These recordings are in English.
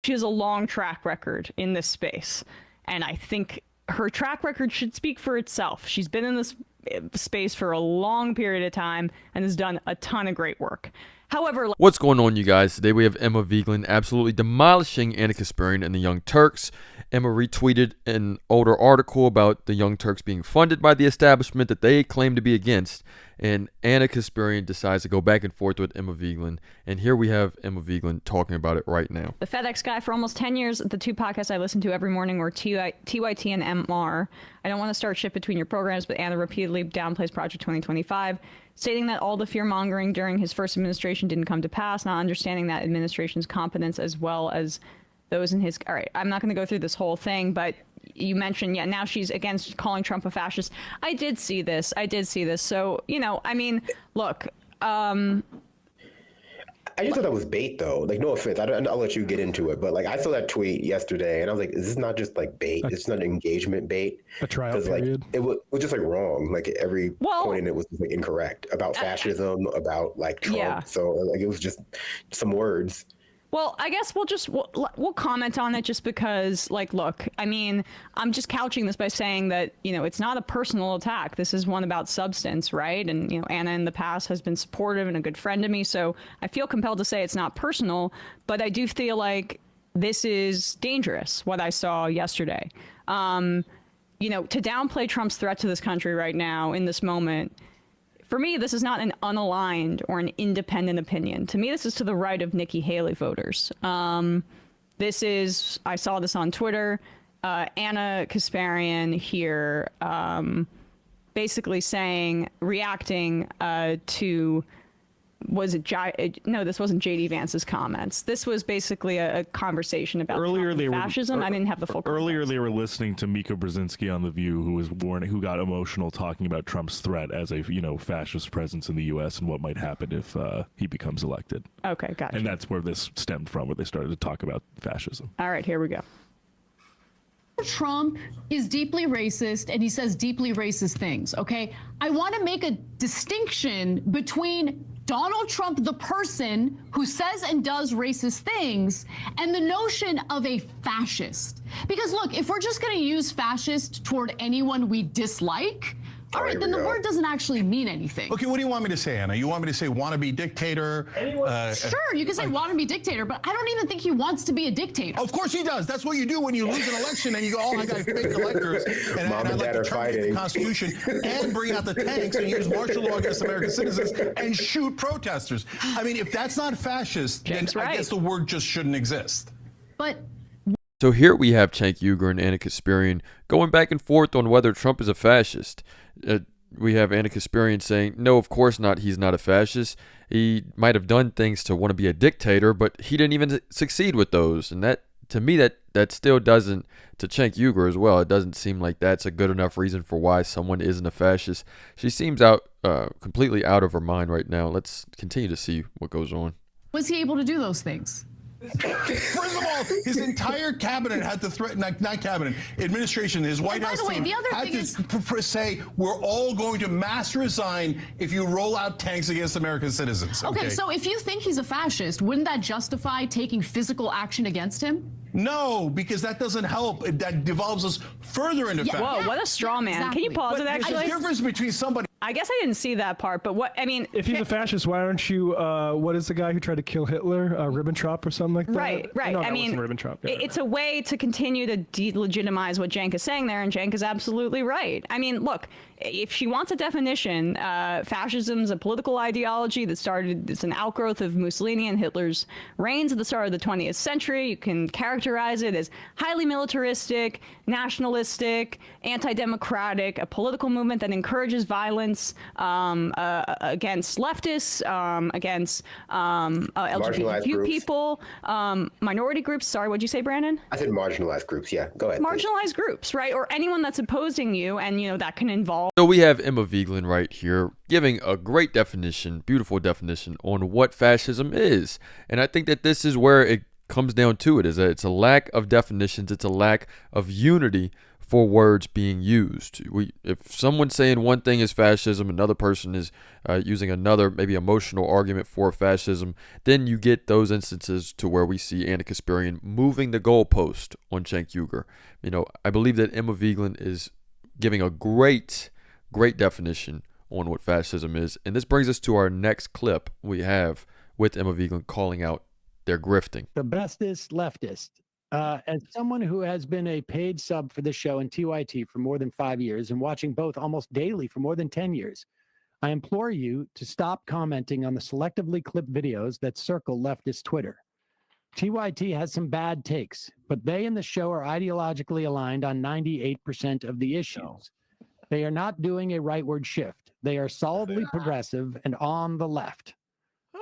She has a long track record in this space, and I think her track record should speak for itself. She's been in this space for a long period of time and has done a ton of great work. However, what's going on, you guys? Today we have Emma Vigeland absolutely demolishing Ana Kasparian and the Young Turks. Emma retweeted an older article about the Young Turks being funded by the establishment that they claim to be against, and Ana Kasparian decides to go back and forth with Emma Vigeland, and here we have Emma Vigeland talking about it right now. The FedEx guy for almost 10 years, the two podcasts I listen to every morning were TYT and MR. I don't want to start shit between your programs, but Ana repeatedly downplays Project 2025, stating that all the fear-mongering during his first administration didn't come to pass, not understanding that administration's competence as well as those in his... All right, I'm not going to go through this whole thing, but you mentioned, yeah, now she's against calling Trump a fascist. I did see this. So, you know, I mean, look... I just thought that was bait, though. Like, no offense. I'll let you get into it. But, like, I saw that tweet yesterday, and I was like, is this not just, like, bait? It's not engagement bait. A trial period. Like, it was just, like, wrong. Like, every point in it was, like, incorrect. About fascism, about, like, Trump. Yeah. So, like, it was just some words. Well, I guess we'll comment on it just because, like, look, I mean, I'm just couching this by saying that, you know, it's not a personal attack. This is one about substance, right? And, you know, Ana in the past has been supportive and a good friend to me, so I feel compelled to say it's not personal, but I do feel like this is dangerous, what I saw yesterday. You know, to downplay Trump's threat to this country right now in this moment, for me, this is not an unaligned or an independent opinion. To me, this is to the right of Nikki Haley voters. This is, I saw this on Twitter, Ana Kasparian here basically reacting to, no, this wasn't J.D. Vance's comments. This was basically a conversation about fascism. I didn't have the full context. Earlier, they were listening to Mika Brzezinski on The View, who got emotional talking about Trump's threat as a, you know, fascist presence in the U.S. and what might happen if he becomes elected. Okay, gotcha. And that's where this stemmed from, where they started to talk about fascism. All right, here we go. Trump is deeply racist and he says deeply racist things, okay? I want to make a distinction between Donald Trump, the person who says and does racist things, and the notion of a fascist. Because look, if we're just going to use fascist toward anyone we dislike, all right, then the word doesn't actually mean anything. Okay, what do you want me to say, Anna? You want me to say wannabe dictator? Sure, you can say wannabe dictator, but I don't even think he wants to be a dictator. Of course he does. That's what you do when you lose an election and you go, oh, I got fake electors, and I'd like to terminate the Constitution and bring out the tanks and use martial law against American citizens and shoot protesters. I mean, if that's not fascist, then I guess the word just shouldn't exist. But so here we have Cenk Uygur and Ana Kasparian going back and forth on whether Trump is a fascist. We have Ana Kasparian saying, no, of course not, he's not a fascist. He might have done things to want to be a dictator, but he didn't even succeed with those. And that, to me, that still doesn't, to Cenk Uygur as well, it doesn't seem like that's a good enough reason for why someone isn't a fascist. She seems completely out of her mind right now. Let's continue to see what goes on. Was he able to do those things? First of all, his entire cabinet had to threaten, not cabinet, administration, his White House team had to say, we're all going to mass resign if you roll out tanks against American citizens. Okay, so if you think he's a fascist, wouldn't that justify taking physical action against him? No, because that doesn't help. That devolves us further into fascism. Whoa, what a straw man. Exactly. Can you pause it, actually? There's a difference between somebody... I guess I didn't see that part, but what, I mean... If he's a fascist, why aren't you, what is the guy who tried to kill Hitler? Ribbentrop or something like that? Right. No, I mean, Ribbentrop. Yeah, it's a way to continue to delegitimize what Cenk is saying there, and Cenk is absolutely right. I mean, look, if she wants a definition, fascism's a political ideology that it's an outgrowth of Mussolini and Hitler's reigns at the start of the 20th century. You can characterize it as highly militaristic, nationalistic, anti-democratic, a political movement that encourages violence against leftists, against LGBTQ people, minority groups. Sorry, what'd you say, Brandon? I said marginalized groups. Yeah, go ahead. Marginalized groups, right? Or anyone that's opposing you, and, you know, that can involve. So we have Emma Vigeland right here giving a great definition, beautiful definition on what fascism is. And I think that this is where it comes down to it, is that it's a lack of definitions, it's a lack of unity for words being used. If someone's saying one thing is fascism, another person is using another maybe emotional argument for fascism, then you get those instances to where we see Ana Kasparian moving the goalpost on Cenk Uygur. I believe that Emma Vigeland is giving a great definition on what fascism is. And this brings us to our next clip we have with Emma Vigeland calling out their grifting. The bestest leftist. As someone who has been a paid sub for this show and TYT for more than 5 years and watching both almost daily for more than 10 years, I implore you to stop commenting on the selectively clipped videos that circle leftist Twitter. TYT has some bad takes, but they and the show are ideologically aligned on 98% of the issues. No. They are not doing a rightward shift. They are solidly progressive and on the left.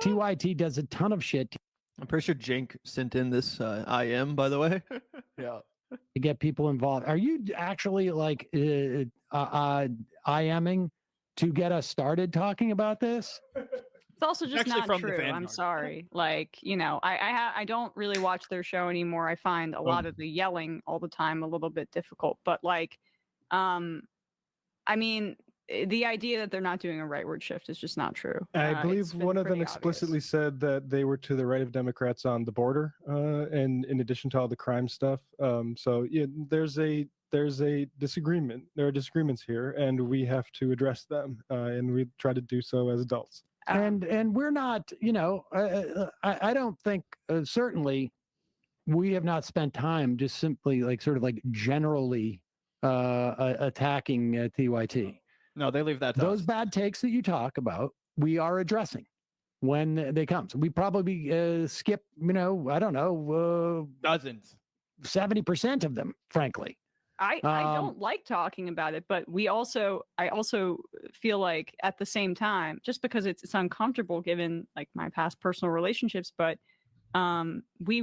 TYT does a ton of shit I'm pretty sure Cenk sent in this IM, by the way. Yeah. To get people involved. Are you actually like IMing to get us started talking about this? It's also just not true. I'm sorry. Like, I don't really watch their show anymore. I find a lot of the yelling all the time a little bit difficult. But like, I mean, the idea that they're not doing a rightward shift is just not true. I believe one of them explicitly said that they were to the right of Democrats on the border, and in addition to all the crime stuff. So yeah, there's a disagreement. There are disagreements here, and we have to address them, and we try to do so as adults. And we're not, I don't think certainly we have not spent time just simply generally attacking TYT. No, they leave that to those us. bad takes that you talk about, we are addressing when they come. So we probably skip, I don't know, dozens, 70% of them, frankly. I don't like talking about it, but I also feel like at the same time, just because it's uncomfortable given like my past personal relationships, but we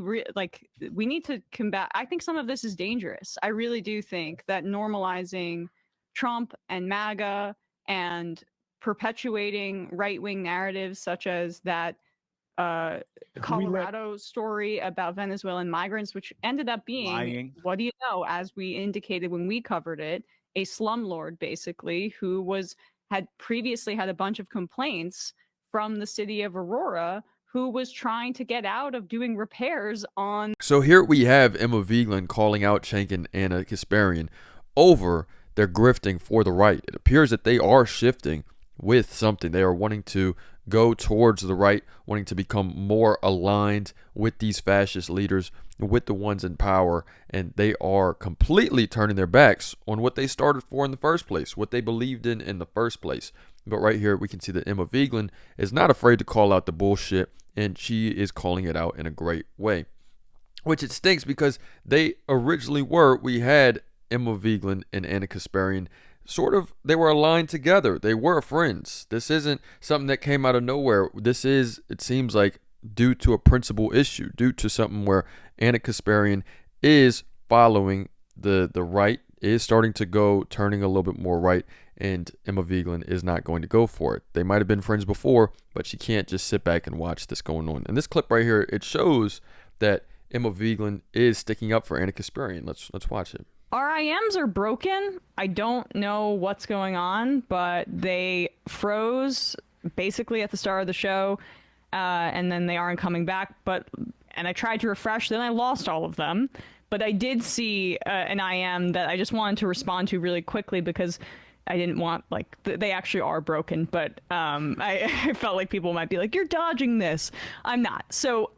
need to combat. I think some of this is dangerous. I really do think that normalizing Trump and MAGA and perpetuating right-wing narratives such as that Colorado story about Venezuelan migrants, which ended up being, what do you know, as we indicated when we covered it, a slumlord basically who had previously had a bunch of complaints from the city of Aurora, who was trying to get out of doing repairs on. So here we have Emma Vigeland calling out Cenk and Ana Kasparian over their grifting for the right. It appears that they are shifting with something. They are wanting to go towards the right, wanting to become more aligned with these fascist leaders, with the ones in power, and they are completely turning their backs on what they started for in the first place, what they believed in the first place. But right here, we can see that Emma Vigeland is not afraid to call out the bullshit, and she is calling it out in a great way. Which it stinks because they originally were, we had Emma Vigeland and Ana Kasparian they were aligned together. They were friends. This isn't something that came out of nowhere. This is, it seems like, due to a principal issue, due to something where Ana Kasparian is following the right, is starting to go, turning a little bit more right, and Emma Vigeland is not going to go for it. They might have been friends before, but she can't just sit back and watch this going on. And this clip right here, it shows that Emma Vigeland is sticking up for Ana Kasparian. Let's watch it. RIMs are broken. I don't know what's going on, but they froze basically at the start of the show, and then they aren't coming back. And I tried to refresh, then I lost all of them. But I did see an IM that I just wanted to respond to really quickly because I didn't want, they actually are broken, but I felt like people might be like, you're dodging this. I'm not. So,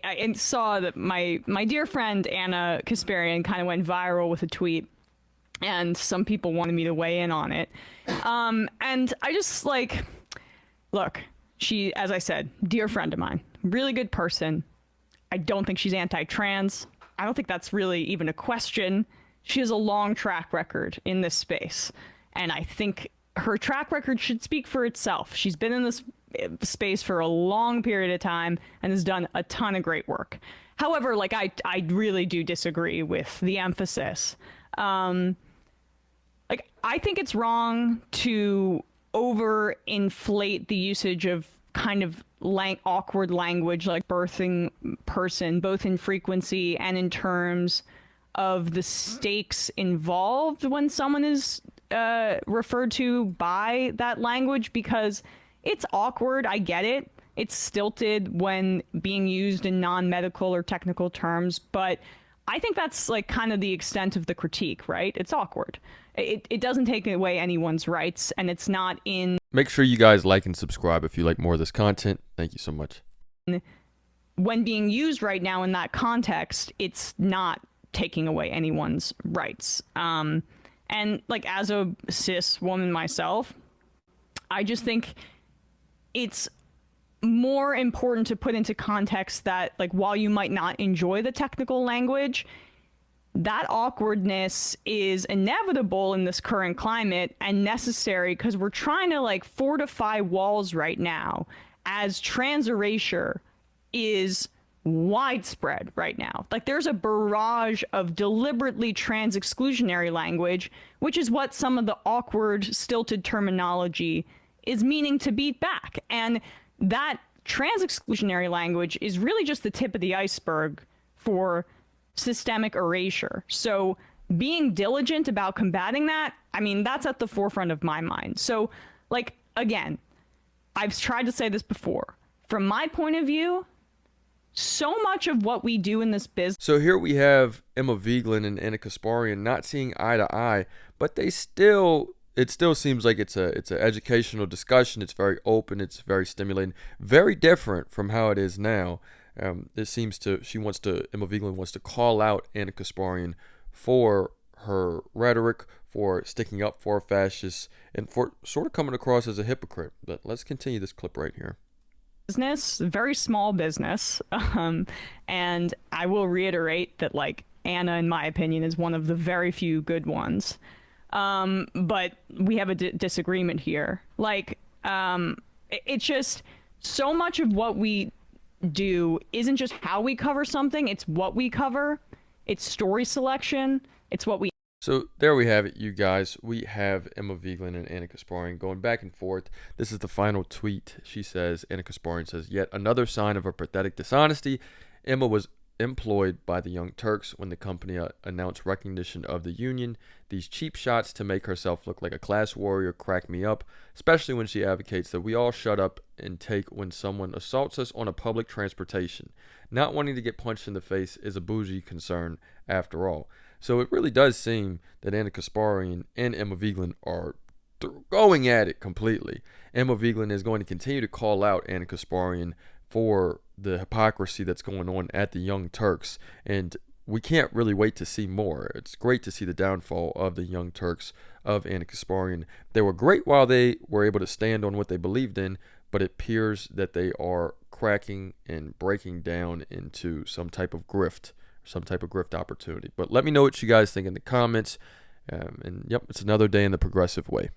I saw that my dear friend Ana Kasparian kind of went viral with a tweet, and some people wanted me to weigh in on it. And I just look, she, as I said, dear friend of mine, really good person. I don't think she's anti-trans. I don't think that's really even a question. She has a long track record in this space, and I think her track record should speak for itself. She's been in this space for a long period of time and has done a ton of great work. However, I really do disagree with the emphasis. I think it's wrong to overinflate the usage of kind of awkward language like birthing person, both in frequency and in terms of the stakes involved when someone is referred to by that language, because it's awkward. I get it. It's stilted when being used in non-medical or technical terms, but I think that's like kind of the extent of the critique, right? It's awkward. It doesn't take away anyone's rights, and it's not in... Make sure you guys like and subscribe if you like more of this content. Thank you so much. When being used right now in that context, it's not taking away anyone's rights. And like, as a cis woman myself, I just think it's more important to put into context that, like, while you might not enjoy the technical language, that awkwardness is inevitable in this current climate and necessary, because we're trying to like fortify walls right now as trans erasure is widespread right now. Like, there's a barrage of deliberately trans exclusionary language, which is what some of the awkward, stilted terminology is meaning to beat back. And that trans exclusionary language is really just the tip of the iceberg for systemic erasure. So being diligent about combating that, I mean, that's at the forefront of my mind. So, like, again, I've tried to say this before. From my point of view, so much of what we do in this business... So here we have Emma Vigeland and Ana Kasparian not seeing eye to eye, but it still seems like it's an educational discussion. It's very open. It's very stimulating. Very different from how it is now. Emma Vigeland wants to call out Ana Kasparian for her rhetoric, for sticking up for fascists, and for sort of coming across as a hypocrite. But let's continue this clip right here. Business, very small business, and I will reiterate that, like, Anna, in my opinion, is one of the very few good ones. But we have a disagreement here. Like, it's just so much of what we do isn't just how we cover something, it's what we cover, it's story selection, it's what we... So there we have it, you guys. We have Emma Vigeland and Ana Kasparian going back and forth. This is the final tweet. She says, Ana Kasparian says, yet another sign of a pathetic dishonesty. Emma was employed by the Young Turks when the company announced recognition of the union. These cheap shots to make herself look like a class warrior crack me up, especially when she advocates that we all shut up and take when someone assaults us on a public transportation. Not wanting to get punched in the face is a bougie concern after all. So it really does seem that Ana Kasparian and Emma Vigeland are going at it completely. Emma Vigeland is going to continue to call out Ana Kasparian for the hypocrisy that's going on at the Young Turks, and we can't really wait to see more. It's great to see the downfall of the Young Turks, of Ana Kasparian. They were great while they were able to stand on what they believed in, but it appears that they are cracking and breaking down into some type of grift opportunity. But let me know what you guys think in the comments. And yep, it's another day in the progressive way.